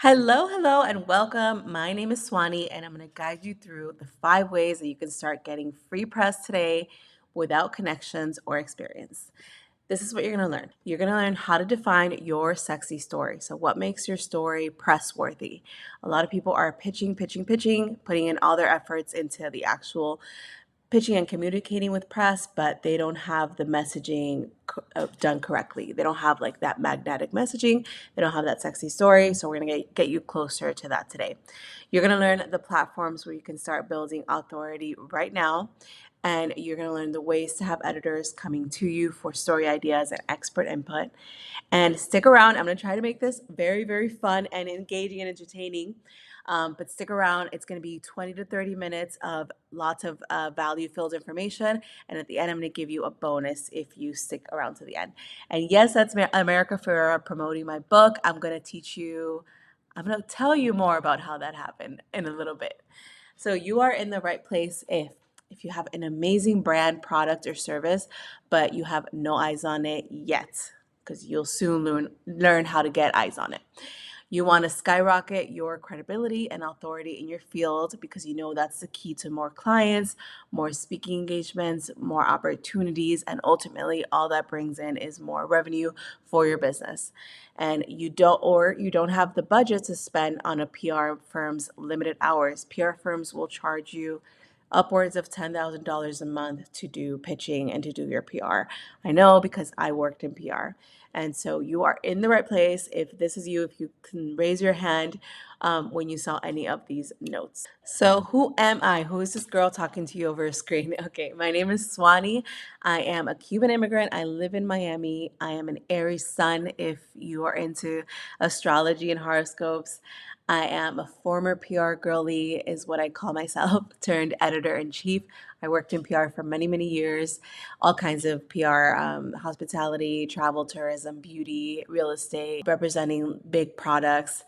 Hello, and welcome. My name is Swani, and I'm going to guide you through the 5 ways that you can start getting free press today without connections or experience. This is what you're going to learn. You're going to learn how to define your sexy story. So, what makes your story press worthy? A lot of people are pitching, putting in all their efforts into the actual pitching and communicating with press, but they don't have the messaging done correctly. They don't have like that magnetic messaging. They don't have that sexy story. So we're gonna get you closer to that today. You're gonna learn the platforms where you can start building authority right now. And you're going to learn the ways to have editors coming to you for story ideas and expert input. And stick around. I'm going to try to make this very fun and engaging and entertaining. But stick around. It's going to be 20 to 30 minutes of lots of value-filled information. And at the end, I'm going to give you a bonus if you stick around to the end. And yes, that's America Ferrera promoting my book. I'm going to tell you more about how that happened in a little bit. So you are in the right place if you have an amazing brand, product, or service, but you have no eyes on it yet, because you'll soon learn how to get eyes on it. You want to skyrocket your credibility and authority in your field because you know that's the key to more clients, more speaking engagements, more opportunities, and ultimately all that brings in is more revenue for your business. And you don't have the budget to spend on a PR firm's limited hours. PR firms will charge you upwards of $10,000 a month to do pitching and to do your PR. I know because I worked in PR. And so you are in the right place. If this is you, if you can raise your hand when you saw any of these notes. So, who am I? Who is this girl talking to you over a screen? Okay, my name is Swani. I am a Cuban immigrant. I live in Miami. I am an Aries sun if you are into astrology and horoscopes. I am a former PR girly, is what I call myself, turned editor in chief. I worked in PR for many years, all kinds of PR, hospitality, travel, tourism, beauty, real estate, representing big products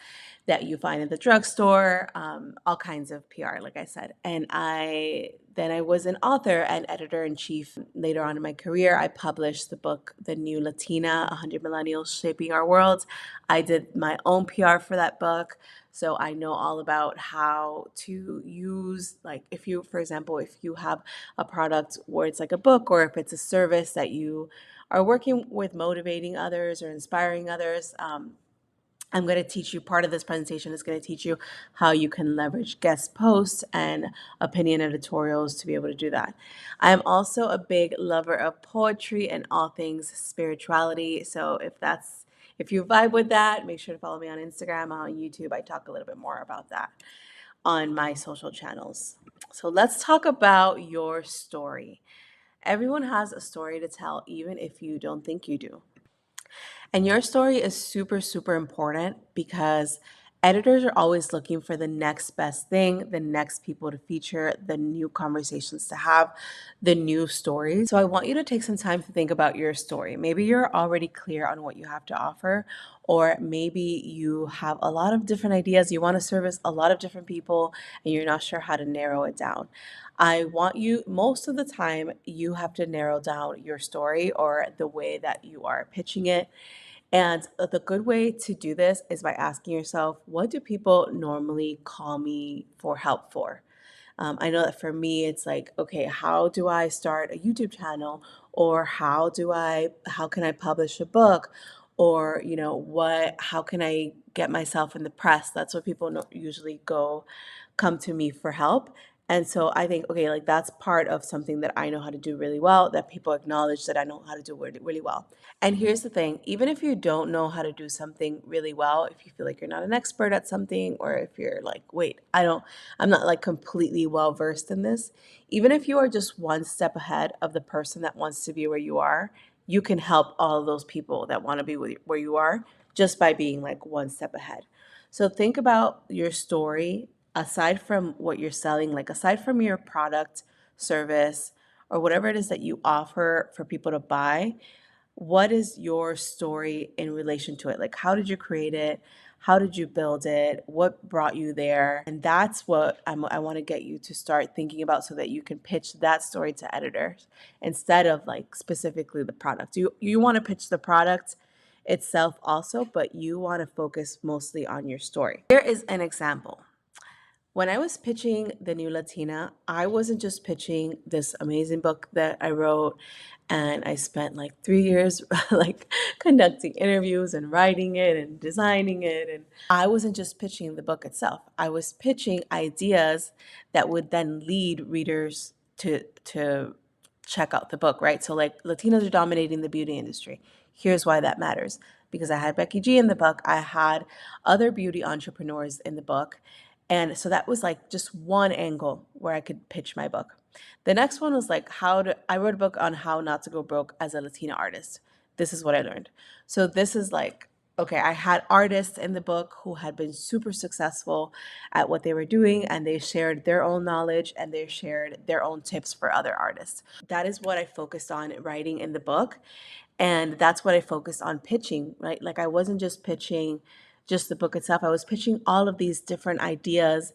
that you find in the drugstore, all kinds of PR, like I said. And I was an author and editor in chief. Later on in my career, I published the book, The New Latina, 100 Millennials Shaping Our World. I did my own PR for that book. So I know all about how to use, like, if you, for example, if you have a product where it's like a book, or if it's a service that you are working with motivating others or inspiring others, I'm going to teach you, part of this presentation is going to teach you how you can leverage guest posts and opinion editorials to be able to do that. I am also a big lover of poetry and all things spirituality. So if you vibe with that, make sure to follow me on Instagram, on YouTube. I talk a little bit more about that on my social channels. So let's talk about your story. Everyone has a story to tell, even if you don't think you do. And your story is super important because editors are always looking for the next best thing, the next people to feature, the new conversations to have, the new stories. So I want you to take some time to think about your story. Maybe you're already clear on what you have to offer, or maybe you have a lot of different ideas. You want to service a lot of different people and you're not sure how to narrow it down. I want you, most of the time, you have to narrow down your story or the way that you are pitching it. And the good way to do this is by asking yourself, what do people normally call me for help for? I know that for me, it's like, okay, how do I start a YouTube channel? Or how can I publish a book? Or, how can I get myself in the press? That's what people usually come to me for help. And so I think, okay, like that's part of something that I know how to do really well, that people acknowledge that I know how to do really well. And here's the thing, even if you don't know how to do something really well, if you feel like you're not an expert at something, or if you're like, wait, I'm not like completely well versed in this, even if you are just one step ahead of the person that wants to be where you are, you can help all of those people that want to be where you are just by being like one step ahead. So think about your story aside from what you're selling, like aside from your product, service, or whatever it is that you offer for people to buy. What is your story in relation to it? Like, how did you create it? How did you build it? What brought you there? And that's what I want to get you to start thinking about so that you can pitch that story to editors instead of like specifically the product. You want to pitch the product itself also, but you want to focus mostly on your story. Here is an example. When I was pitching The New Latina, I wasn't just pitching this amazing book that I wrote, and I spent like 3 years like conducting interviews and writing it and designing it. And I wasn't just pitching the book itself. I was pitching ideas that would then lead readers to check out the book, right? So like Latinos are dominating the beauty industry. Here's why that matters. Because I had Becky G in the book, I had other beauty entrepreneurs in the book, and so that was like just one angle where I could pitch my book. The next one was like I wrote a book on how not to go broke as a Latina artist. This is what I learned. So this is like, okay, I had artists in the book who had been super successful at what they were doing, and they shared their own knowledge and they shared their own tips for other artists. That is what I focused on writing in the book. And that's what I focused on pitching, right? Like I wasn't just pitching just the book itself, I was pitching all of these different ideas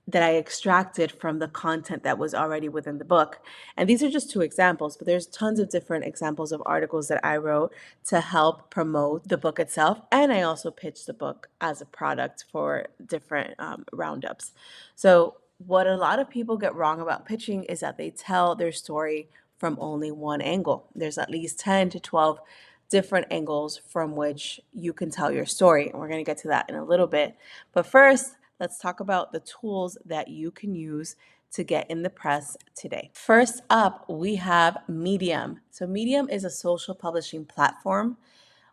that I extracted from the content that was already within the book. And these are just two examples, but there's tons of different examples of articles that I wrote to help promote the book itself. And I also pitched the book as a product for different roundups. So, what a lot of people get wrong about pitching is that they tell their story from only one angle. There's at least 10 to 12 different angles from which you can tell your story. And we're going to get to that in a little bit. But first, let's talk about the tools that you can use to get in the press today. First up, we have Medium. So, Medium is a social publishing platform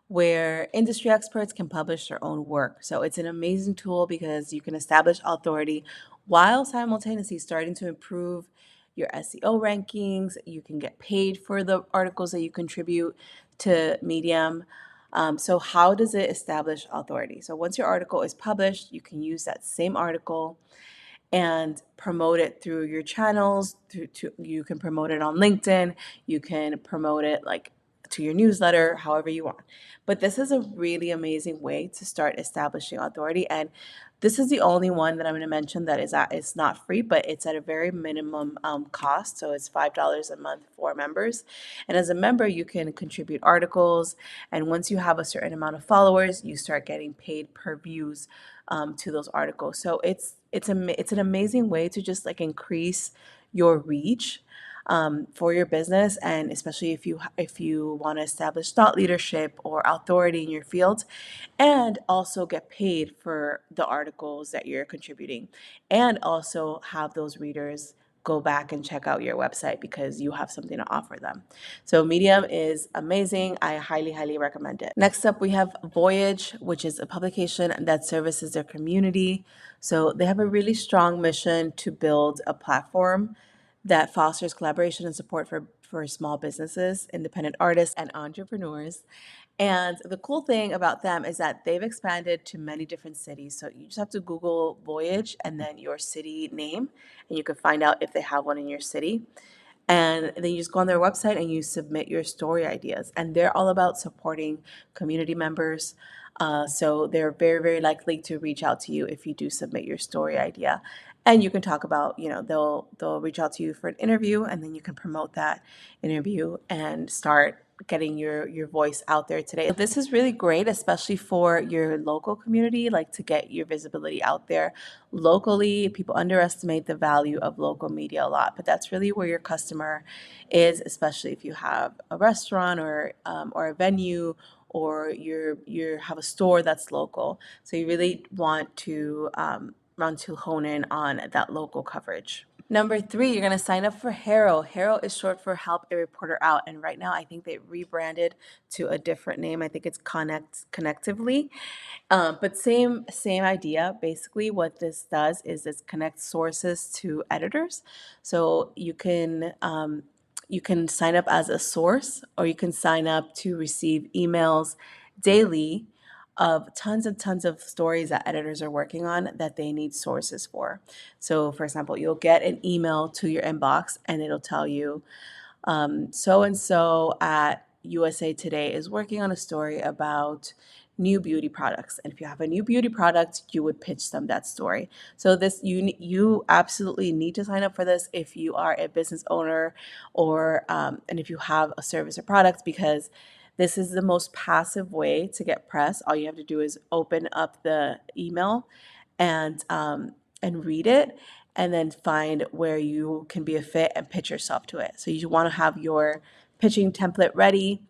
where industry experts can publish their own work. So, it's an amazing tool because you can establish authority while simultaneously starting to improve your SEO rankings. You can get paid for the articles that you contribute to Medium. So, how does it establish authority? So, once your article is published, you can use that same article and promote it through your channels. You can promote it on LinkedIn. You can promote it like to your newsletter, however you want. But this is a really amazing way to start establishing authority. And this is the only one that I'm going to mention that it's not free, but it's at a very minimum cost. So it's $5 a month for members. And as a member, you can contribute articles. And once you have a certain amount of followers, you start getting paid per views to those articles. So it's an amazing way to just like increase your reach for your business, and especially if you want to establish thought leadership or authority in your field, and also get paid for the articles that you're contributing, and also have those readers go back and check out your website because you have something to offer them. So Medium is amazing. I highly, highly recommend it. Next up, we have Voyage, which is a publication that services their community. So they have a really strong mission to build a platform that fosters collaboration and support for small businesses, independent artists, and entrepreneurs. And the cool thing about them is that they've expanded to many different cities. So you just have to Google Voyage and then your city name, and you can find out if they have one in your city. And then you just go on their website and you submit your story ideas. And they're all about supporting community members. So they're very, very likely to reach out to you if you do submit your story idea. And you can talk about, they'll reach out to you for an interview, and then you can promote that interview and start getting your voice out there today. This is really great, especially for your local community, like to get your visibility out there locally. People underestimate the value of local media a lot, but that's really where your customer is, especially if you have a restaurant or a venue, or you have a store that's local. So you really want to hone in on that local coverage. Number 3, you're going to sign up for Herrow. Herrow is short for Help a Reporter Out. And right now, I think they rebranded to a different name. I think it's Connectively. But same idea. Basically, what this does is it connects sources to editors. So you can sign up as a source, or you can sign up to receive emails daily of tons and tons of stories that editors are working on that they need sources for. So, for example, you'll get an email to your inbox and it'll tell you so and so at USA Today is working on a story about new beauty products. And if you have a new beauty product, you would pitch them that story. So this you absolutely need to sign up for this if you are a business owner, or and if you have a service or product, because This is the most passive way to get press. All you have to do is open up the email and read it, and then find where you can be a fit and pitch yourself to it. So you want to have your pitching template ready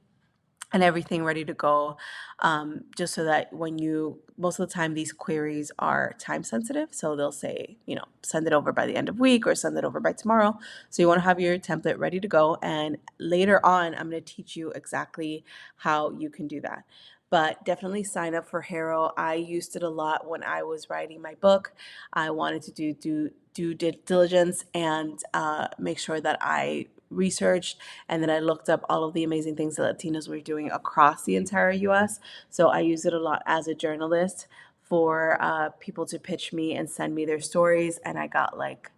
and everything ready to go, just so that when you, most of the time these queries are time sensitive, so they'll say, send it over by the end of week or send it over by tomorrow. So you want to have your template ready to go, and later on I'm going to teach you exactly how you can do that. But definitely sign up for Herrow. I used it a lot when I was writing my book. I wanted to do due diligence and make sure that I researched, and then I looked up all of the amazing things that Latinos were doing across the entire US. So I use it a lot as a journalist for people to pitch me and send me their stories. And I got like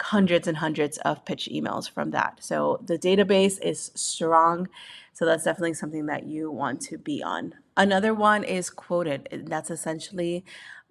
hundreds and hundreds of pitch emails from that. So the database is strong. So that's definitely something that you want to be on. Another one is Quoted. That's essentially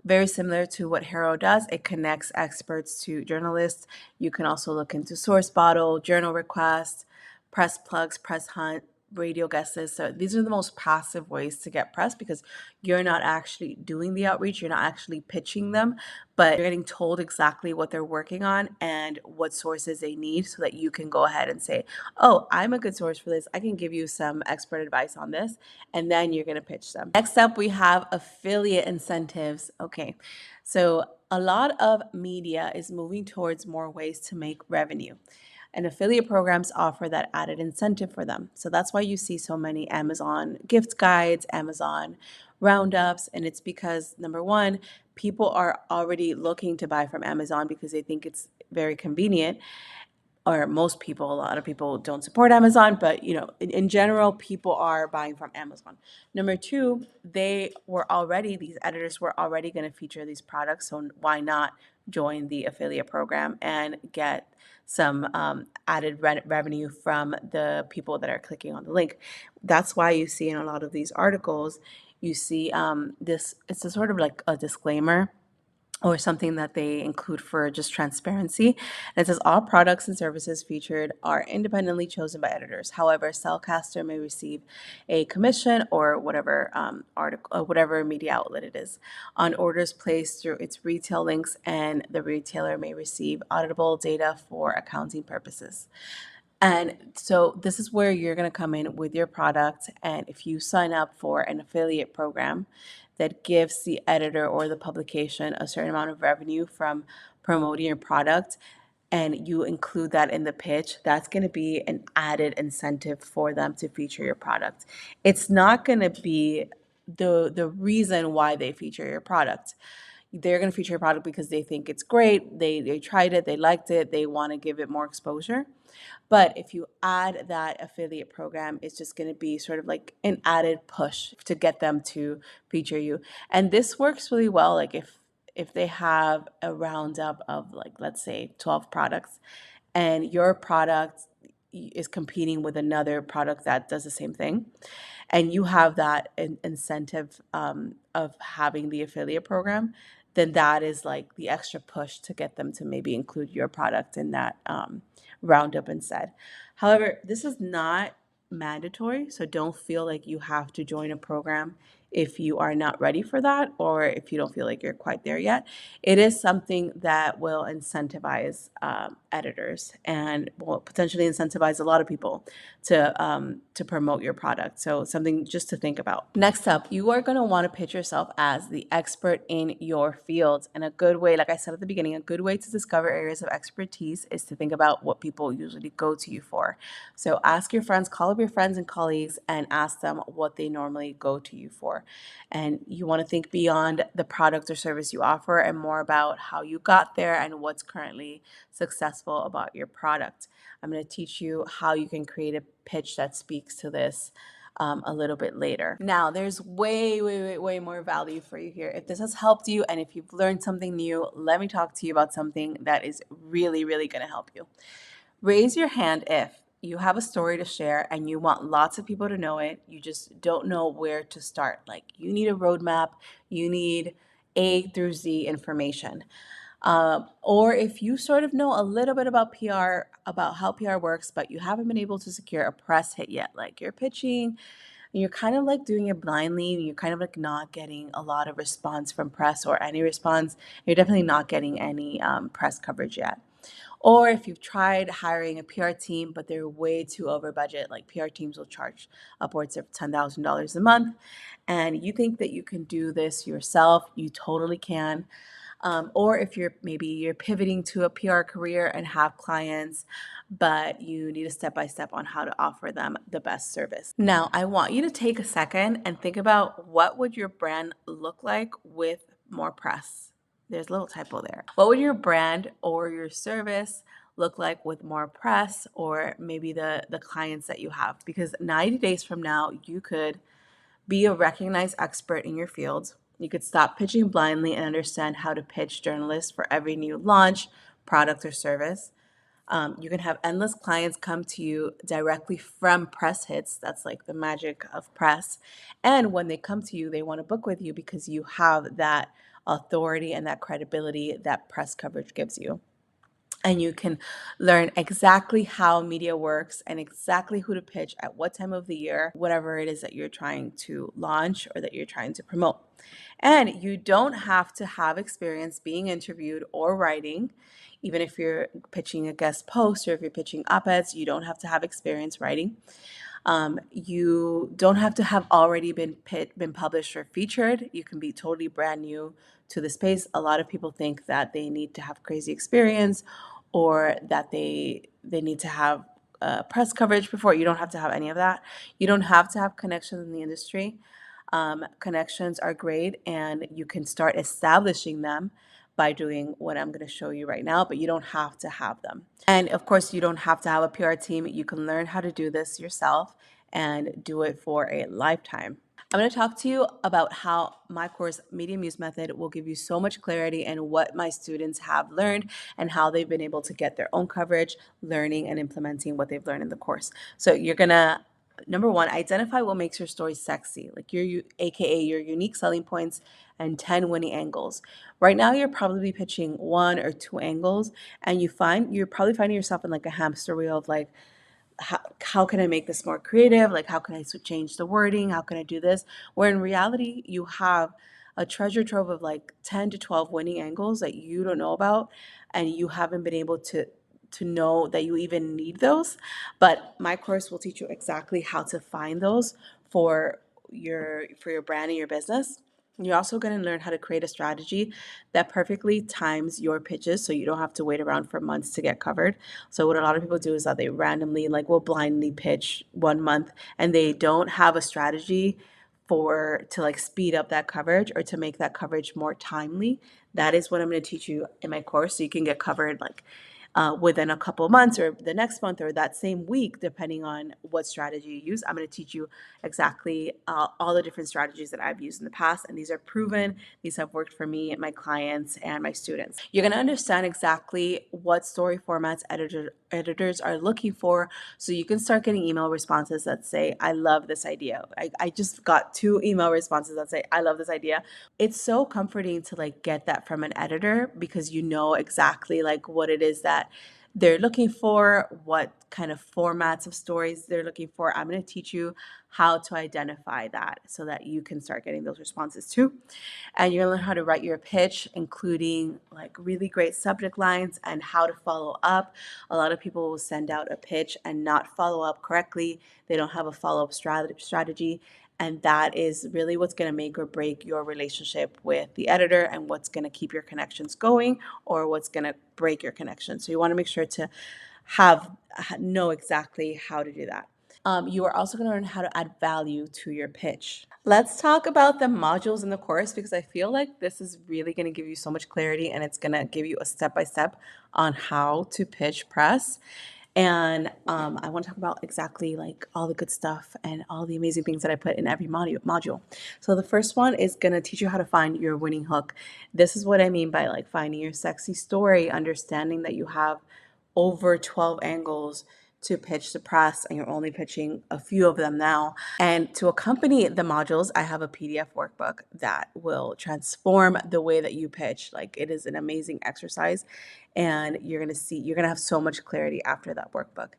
very similar to what Herrow does. It connects experts to journalists. You can also look into Source Bottle, journal requests, press plugs, press hunt, radio guesses. So these are the most passive ways to get press, because you're not actually doing the outreach, you're not actually pitching them, but you're getting told exactly what they're working on and what sources they need, so that you can go ahead and say, oh, I'm a good source for this. I can give you some expert advice on this. And then you're going to pitch them. Next up, we have affiliate incentives. Okay. So a lot of media is moving towards more ways to make revenue, and affiliate programs offer that added incentive for them. So that's why you see so many Amazon gift guides, Amazon roundups, and it's because, number one, people are already looking to buy from Amazon because they think it's very convenient. Or most people, a lot of people don't support Amazon, but in general, people are buying from Amazon. Number two, these editors were already going to feature these products, so why not join the affiliate program and get some added revenue from the people that are clicking on the link? That's why you see in a lot of these articles, you see this, it's a sort of like a disclaimer or something that they include for just transparency. And it says all products and services featured are independently chosen by editors. However, Cellcaster may receive a commission or whatever article, whatever media outlet it is, on orders placed through its retail links, and the retailer may receive auditable data for accounting purposes. And so this is where you're going to come in with your product. And if you sign up for an affiliate program that gives the editor or the publication a certain amount of revenue from promoting your product, and you include that in the pitch, that's going to be an added incentive for them to feature your product. It's not going to be the reason why they feature your product. They're going to feature your product because they think it's great. They tried it, they liked it, they want to give it more exposure. But if you add that affiliate program, it's just going to be sort of like an added push to get them to feature you. And this works really well. Like if they have a roundup of, like, let's say 12 products, and your product is competing with another product that does the same thing, and you have that incentive of having the affiliate program, then that is like the extra push to get them to maybe include your product in that roundup instead. However, this is not mandatory, so don't feel like you have to join a program if you are not ready for that, or if you don't feel like you're quite there yet. It is something that will incentivize editors, and will potentially incentivize a lot of people to promote your product. So something just to think about. Next up, you are going to want to pitch yourself as the expert in your field. And a good way, like I said at the beginning, a good way to discover areas of expertise is to think about what people usually go to you for. So ask your friends, call up your friends and colleagues, and ask them what they normally go to you for. And you want to think beyond the product or service you offer, and more about how you got there and what's currently successful about your product. I'm going to teach you how you can create a pitch that speaks to this a little bit later. Now, there's way more value for you here. If this has helped you and if you've learned something new, let me talk to you about something that is really going to help you. Raise your hand if you have a story to share and you want lots of people to know it. You just don't know where to start. Like, you need a roadmap, you need A through Z information. Or if you sort of know a little bit about PR, about how PR works, but you haven't been able to secure a press hit yet, like you're pitching, and you're kind of like doing it blindly, and you're kind of like not getting a lot of response from press or any response, you're definitely not getting any press coverage yet. Or if you've tried hiring a PR team, but they're way too over budget, like PR teams will charge upwards of $10,000 a month, and you think that you can do this yourself, you totally can. Or if you're pivoting to a PR career and have clients, but you need a step by step on how to offer them the best service. Now, I want you to take a second and think about what would your brand look like with more press. There's a little typo there. What would your brand or your service look like with more press, or maybe the clients that you have? Because 90 days from now, you could be a recognized expert in your field. You could stop pitching blindly and understand how to pitch journalists for every new launch, product, or service. You can have endless clients come to you directly from press hits. That's like the magic of press. And when they come to you, they want to book with you because you have that authority and that credibility that press coverage gives you. And you can learn exactly how media works and exactly who to pitch at what time of the year, whatever it is that you're trying to launch or that you're trying to promote. And you don't have to have experience being interviewed or writing. Even if you're pitching a guest post or if you're pitching op-eds, you don't have to have experience writing. You don't have to have already been published or featured. You can be totally brand new to the space. A lot of people think that they need to have crazy experience or that they need to have press coverage before. You don't have to have any of that. You don't have to have connections in the industry. Connections are great, and you can start establishing them by doing what I'm going to show you right now, but you don't have to have them. And of course, you don't have to have a PR team. You can learn how to do this yourself and do it for a lifetime. I'm going to talk to you about how my course, Media Muse Method, will give you so much clarity in what my students have learned and how they've been able to get their own coverage, learning and implementing what they've learned in the course. So you're going to, number one, identify what makes your story sexy, like AKA your unique selling points and 10 winning angles. Right now, you're probably pitching one or two angles, and you're probably finding yourself in like a hamster wheel of like, how can I make this more creative? Like, how can I change the wording? How can I do this? Where in reality, you have a treasure trove of like 10 to 12 winning angles that you don't know about, and you haven't been able to know that you even need those. But my course will teach you exactly how to find those for your brand and your business. You're also going to learn how to create a strategy that perfectly times your pitches so you don't have to wait around for months to get covered. So what a lot of people do is that they randomly like will blindly pitch 1 month and they don't have a strategy for to like speed up that coverage or to make that coverage more timely. That is what I'm going to teach you in my course so you can get covered like within a couple of months or the next month or that same week, depending on what strategy you use. I'm going to teach you exactly all the different strategies that I've used in the past, and these are proven. These have worked for me, my clients, and my students. You're going to understand exactly what story formats editors are looking for, so you can start getting email responses that say, I love this idea. I just got 2 email responses that say, I love this idea. It's so comforting to like get that from an editor because you know exactly like what it is that they're looking for, what kind of formats of stories they're looking for. I'm going to teach you how to identify that so that you can start getting those responses too. And you're going to learn how to write your pitch, including like really great subject lines and how to follow up. A lot of people will send out a pitch and not follow up correctly. They don't have a follow-up strategy. And that is really what's going to make or break your relationship with the editor and what's going to keep your connections going or what's going to break your connection. So you want to make sure to know exactly how to do that. You are also going to learn how to add value to your pitch. Let's talk about the modules in the course because I feel like this is really going to give you so much clarity and it's going to give you a step by step on how to pitch press. And I want to talk about exactly like all the good stuff and all the amazing things that I put in every module. So the first one is going to teach you how to find your winning hook. This is what I mean by like finding your sexy story, understanding that you have over 12 angles to pitch to press, and you're only pitching a few of them now. And to accompany the modules, I have a PDF workbook that will transform the way that you pitch. Like, it is an amazing exercise, and you're gonna have so much clarity after that workbook.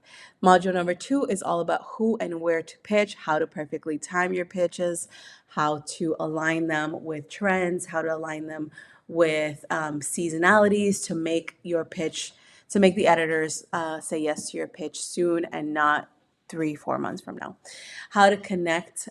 Module number 2 is all about who and where to pitch, how to perfectly time your pitches, how to align them with trends, how to align them with seasonalities to make your pitch, to make the editors say yes to your pitch soon and not 3-4 months from now. How to connect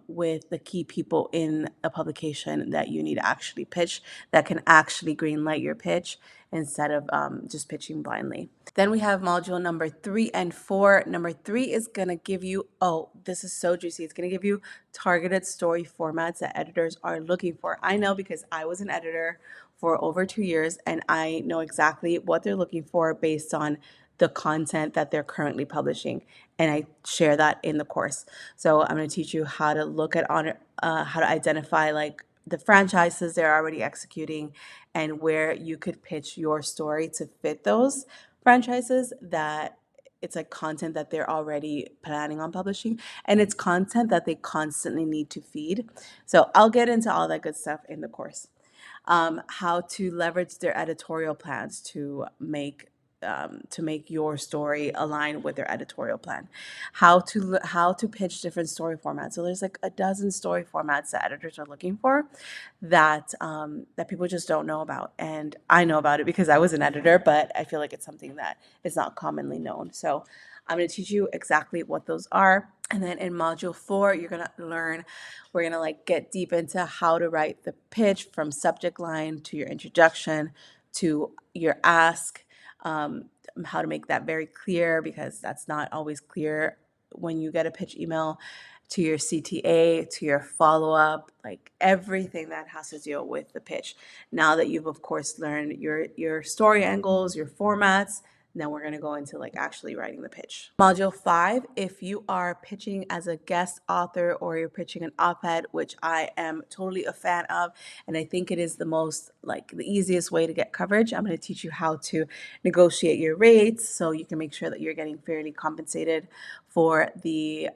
with the key people in a publication that you need to actually pitch, that can actually greenlight your pitch instead of just pitching blindly. Then we have module number 3 and 4. Number 3 is going to give you, oh, this is so juicy. It's going to give you targeted story formats that editors are looking for. I know because I was an editor for over 2 years, and I know exactly what they're looking for based on the content that they're currently publishing. And I share that in the course. So I'm going to teach you how to look at how to identify like the franchises they're already executing and where you could pitch your story to fit those franchises, that it's like content that they're already planning on publishing, and it's content that they constantly need to feed. So I'll get into all that good stuff in the course. How to leverage their editorial plans to make your story align with their editorial plan. How to pitch different story formats. So there's like a dozen story formats that editors are looking for that that people just don't know about, and I know about it because I was an editor, but I feel like it's something that is not commonly known. So I'm going to teach you exactly what those are. And then in module 4, we're going to like get deep into how to write the pitch from subject line to your introduction to your ask, how to make that very clear because that's not always clear when you get a pitch email, to your CTA, to your follow-up, like everything that has to deal with the pitch. Now that you've of course learned your story angles, your formats, now we're going to go into like actually writing the pitch. Module 5, if you are pitching as a guest author or you're pitching an op-ed, which I am totally a fan of, and I think it is the most like the easiest way to get coverage, I'm going to teach you how to negotiate your rates so you can make sure that you're getting fairly compensated for the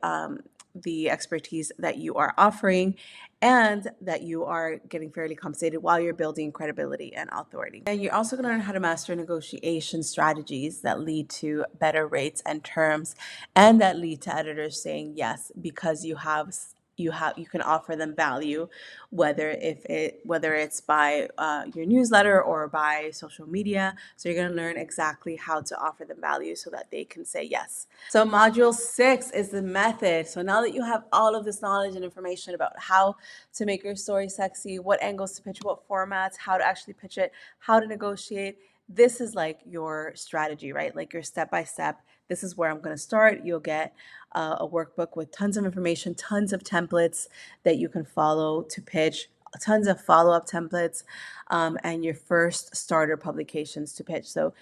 expertise that you are offering, and that you are getting fairly compensated while you're building credibility and authority. And you're also going to learn how to master negotiation strategies that lead to better rates and terms, and that lead to editors saying yes because you can offer them value, whether it's by your newsletter or by social media. So you're going to learn exactly how to offer them value so that they can say yes. So module 6 is the method. So now that you have all of this knowledge and information about how to make your story sexy, what angles to pitch, what formats, how to actually pitch it, how to negotiate, this is like your strategy, right? Like your step by step. This is where I'm going to start. You'll get a workbook with tons of information, tons of templates that you can follow to pitch, tons of follow-up templates, and your first starter publications to pitch. So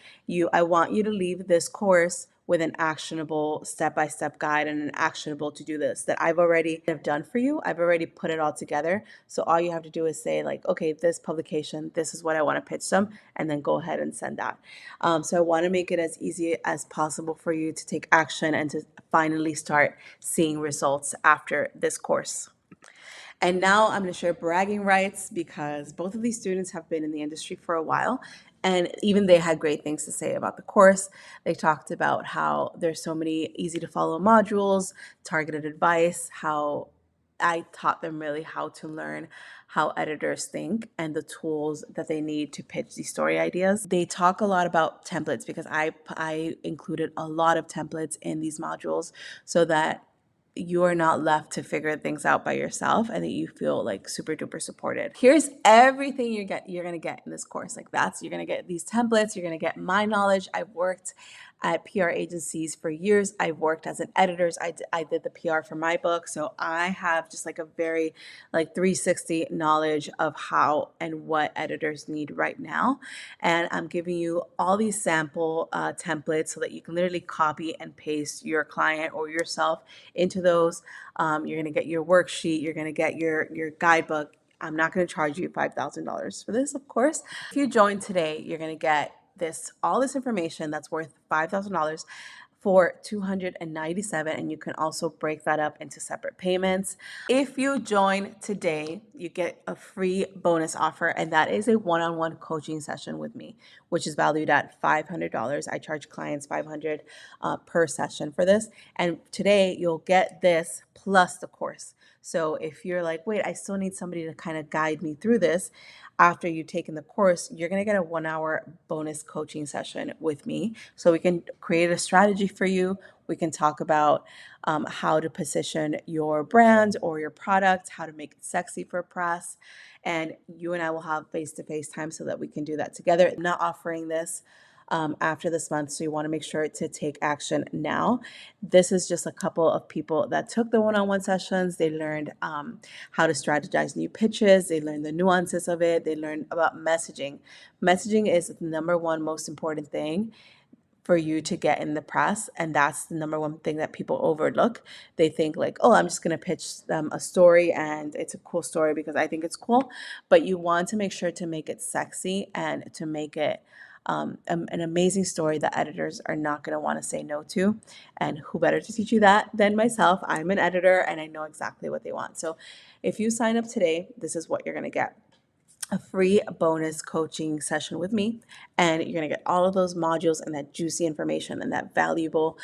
I want you to leave this course with an actionable step-by-step guide and an actionable to-do list that I've already have done for you. I've already put it all together. So all you have to do is say like, okay, this publication, this is what I want to pitch them, and then go ahead and send that. So I want to make it as easy as possible for you to take action and to finally start seeing results after this course. And now I'm going to share bragging rights because both of these students have been in the industry for a while, and even they had great things to say about the course. They talked about how there's so many easy to follow modules, targeted advice, how I taught them really how to learn how editors think and the tools that they need to pitch these story ideas. They talk a lot about templates because I included a lot of templates in these modules so that you are not left to figure things out by yourself and that you feel like super duper supported. Here's everything you're gonna get in this course. Like you're gonna get these templates, you're gonna get my knowledge. I've worked at PR agencies for years. I've worked as an editor. I did the PR for my book. So I have just like a very like 360 knowledge of how and what editors need right now. And I'm giving you all these sample templates so that you can literally copy and paste your client or yourself into those. You're going to get your worksheet. You're going to get your guidebook. I'm not going to charge you $5,000 for this, of course. If you join today, you're going to get all this information that's worth $5,000 for $297, and you can also break that up into separate payments. If you join today, you get a free bonus offer, and that is a one-on-one coaching session with me, which is valued at $500. I charge clients $500 per session for this, and today you'll get this plus the course. So if you're like, wait, I still need somebody to kind of guide me through this, after you've taken the course, you're going to get a 1 hour bonus coaching session with me. So we can create a strategy for you. We can talk about how to position your brand or your product, how to make it sexy for press. And you and I will have face to face time so that we can do that together. I'm not offering this after this month, so you want to make sure to take action now. This is just a couple of people that took the one-on-one sessions. They learned how to strategize new pitches. They learned the nuances of it. They learned about messaging. Messaging is the number one most important thing for you to get in the press, and that's the number one thing that people overlook. They think like, oh, I'm just going to pitch them a story and it's a cool story because I think it's cool, but you want to make sure to make it sexy and to make it an amazing story that editors are not going to want to say no to. And who better to teach you that than myself? I'm an editor and I know exactly what they want. So if you sign up today, this is what you're going to get: a free bonus coaching session with me, and you're going to get all of those modules and that juicy information and that valuable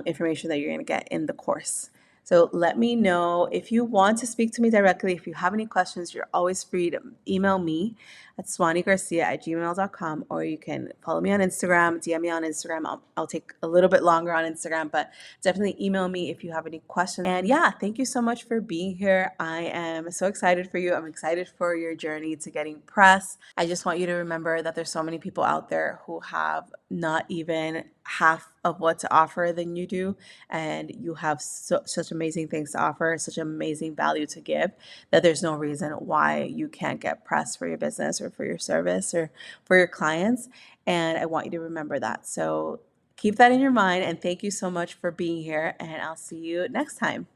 information that you're going to get in the course. So let me know if you want to speak to me directly. If you have any questions, you're always free to email me at swaneegarcia@gmail.com, or you can follow me on Instagram, DM me on Instagram. I'll take a little bit longer on Instagram, but definitely email me if you have any questions. And yeah, thank you so much for being here. I am so excited for you. I'm excited for your journey to getting press. I just want you to remember that there's so many people out there who have not even half of what to offer than you do, and you have such amazing things to offer, such amazing value to give, that there's no reason why you can't get press for your business or for your service or for your clients. And I want you to remember that. So keep that in your mind, and thank you so much for being here, and I'll see you next time.